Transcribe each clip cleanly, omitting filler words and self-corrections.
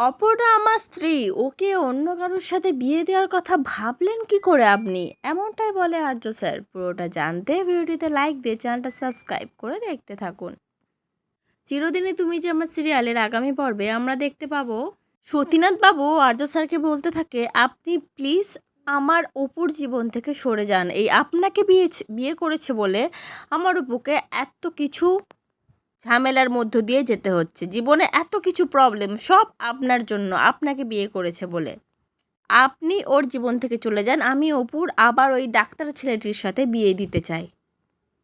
অপর্ণা আমার স্ত্রী, ওকে অন্য কারোর সাথে বিয়ে দেওয়ার কথা ভাবলেন কি করে আপনি? এমনটাই বলে আর্য স্যার। পুরোটা জানতে ভিডিওটিতে লাইক দিয়ে চ্যানেলটা সাবস্ক্রাইব করে দেখতে থাকুন। চিরদিনই তুমি যে আমার সিরিয়ালের আগামী পর্বে আমরা দেখতে পাবো সতীনাথ বাবু আর্য স্যারকে বলতে থাকে, আপনি প্লিজ আমার অপুর জীবন থেকে সরে যান। এই আপনাকে বিয়ে করেছে বলে আমার অপুকে এত কিছু ঝামেলার মধ্য দিয়ে যেতে হচ্ছে, জীবনে এত কিছু প্রবলেম, সব আপনার জন্য, আপনাকে বিয়ে করেছে বলে। আপনি ওর জীবন থেকে চলে যান, আমি অপুর আবার ওই ডাক্তার ছেলেটির সাথে বিয়ে দিতে চাই।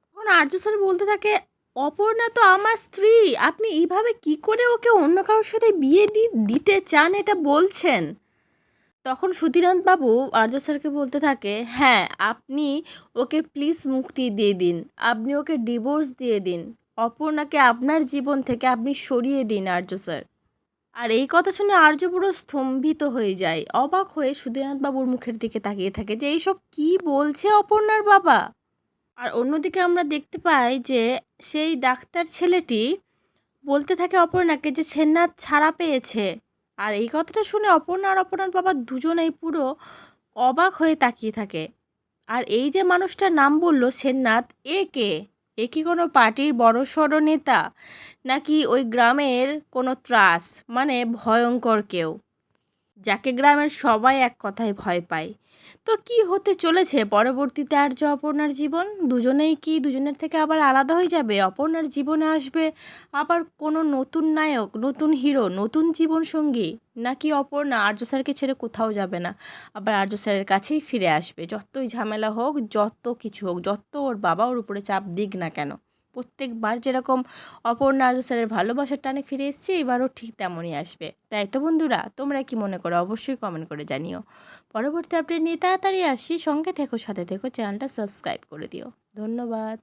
তখন আর্য স্যার বলতে থাকে, অপর্ণা তো আমার স্ত্রী, আপনি এইভাবে কি করে ওকে অন্য কারোর সাথে বিয়ে দিতে চান এটা বলছেন? তখন সুধীরান্ত বাবু আর্য স্যারকে বলতে থাকে, হ্যাঁ আপনি ওকে প্লিজ মুক্তি দিয়ে দিন, আপনি ওকে ডিভোর্স দিয়ে দিন, অপর্ণাকে আপনার জীবন থেকে আপনি সরিয়ে দিন আর্য স্যার। আর এই কথা শুনে আর্য পুরো স্তম্ভিত হয়ে যায়, অবাক হয়ে সুধীরনাথ বাবুর মুখের দিকে তাকিয়ে থাকে যে এইসব কি বলছে অপর্ণার বাবা। আর অন্যদিকে আমরা দেখতে পাই যে সেই ডাক্তার ছেলেটি বলতে থাকে অপর্ণাকে যে সেননাথ ছাড়া পেয়েছে। আর এই কথাটা শুনে অপর্ণা আর অপর্ণার বাবা দুজনেই পুরো অবাক হয়ে তাকিয়ে থাকে। আর এই যে মানুষটার নাম বলল সেননাথ, এ কে? এ কি কোনো পার্টির বড়সড় নেতা, নাকি ওই গ্রামের কোনো ত্রাস, মানে ভয়ঙ্কর কেউ যাকে গ্রামের সবাই এক কথায় ভয় পায়? তো কি হতে চলেছে পরবর্তীতে আর্য অপর্ণার জীবন? দুজনেই কি দুজনের থেকে আবার আলাদা হয়ে যাবে? অপর্ণার জীবনে আসবে আবার কোনো নতুন নায়ক, নতুন হিরো, নতুন জীবন সঙ্গী, নাকি অপর্ণা আর্য স্যারকে ছেড়ে কোথাও যাবে না, আবার আর্য স্যারের কাছেই ফিরে আসবে? যতই ঝামেলা হোক, যত কিছু হোক, যত ওর বাবা ওর উপরে চাপ দিক না কেন, প্রত্যেকবার যেরকম অপর্ণা আর্য স্যারের ভালোবাসার টানে ফিরে এসছে, এবারও ঠিক তেমনই আসবে। তাই তো বন্ধুরা, তোমরা কি মনে করো অবশ্যই কমেন্ট করে জানিও। পরবর্তী আপডেট নিয়ে তাড়াতাড়ি আসি, সঙ্গে থেকো, সাথে থেকো, চ্যানেলটা সাবস্ক্রাইব করে দিও। ধন্যবাদ।